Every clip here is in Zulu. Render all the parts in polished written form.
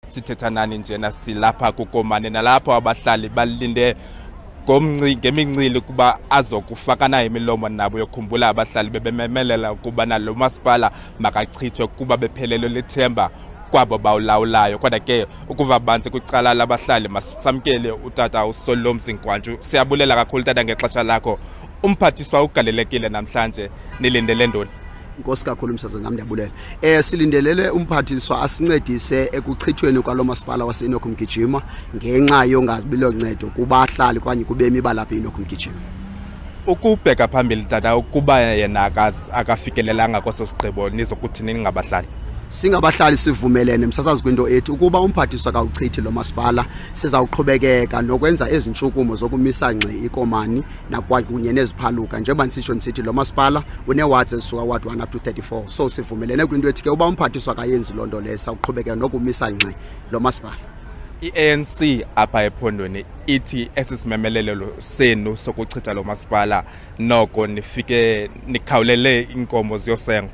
Sithetha nani njena silapha kuKomani nalapho abahlali balinde ngemincili kuba azokufaka nayo imilomo nabo yokhumbula abahlali bebememelela ukuba nalo masipala makachithwe kuba bephelelo lethemba kwabo bawulawulayo. Kodwa ke ukuva banzi kwicala labahlali masamkele utata uSolomzi Nkwanju. Siyabulela kakhulu tata ngexesha lakho. Umphathiswa ugalelekile namhlanje nilindele ntoni? Nkosi kakhulu msaza nami ndiyabulela. Silindelele umphathiswa asincedise ekuchithweni kwalomasipala waseEnock Mgijimi ngenxa yongabilo ncedo kubahlali kanye kubemi balapha eEnock Mgijimi. Ukubheka phambili tata ukuba yena akafikelelanga kwaso sigqibo nizokuthi ningabahlali. Singabahlali sivumelene msasazi kwinto ethi ukuba umphathiswa akawuchithi lo masipala sizawuqhubekeka nokwenza ezintshukumo zokumisa ngqi eKomani nakwakunye neziphaluka njengoba nisithi lo masipala unewards ezisuka ward 1 up to 34. So sivumelene kwinto ethi ke uba umphathiswa akayenzi loo nto leyo sawuqhubekeka nokumisa ngqi lo masipala. iANC apha ephondweni ithi esisimemelelo senu sokuchitha lo masipala noko nifike nikhawulele inkomo ziyosenga.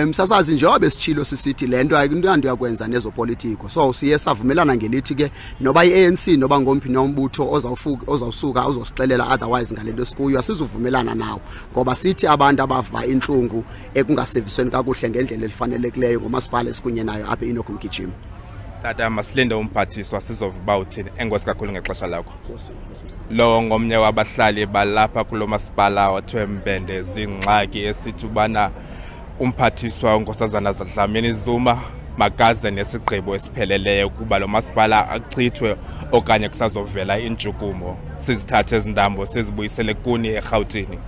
Msasazi njengoba besitshilo sisithi lento ayinto yakwenza nezopolitiko. So siye savumelana ngelithi ke noba iANC noba ngomphi nombutho ozawusuka uzosixelela otherwise ngalento esikuyo asizuvumelana nawo ngoba sithi abantu abava inhlungu ekungasevisweni kakuhle ngendlela elifanelekileyo ngomasipala esikunye nayo apha eEnock Mgijimi. Tata masilinde umphathiswa sizovuba uthini. Enkosi kakhulu ngexesha lakho. Lo ngomnye wabahlali balapha kulo masipala wathwembende zingxaki esithi ubana umphathiswa Nkosazana Dlamini-Zuma makaze nesigqibo esipheleleyo kuba lo masipala achithwe okanye kusazovela intshukumo sizithathe ezindambo sizibuyisele kuni eRhawutini.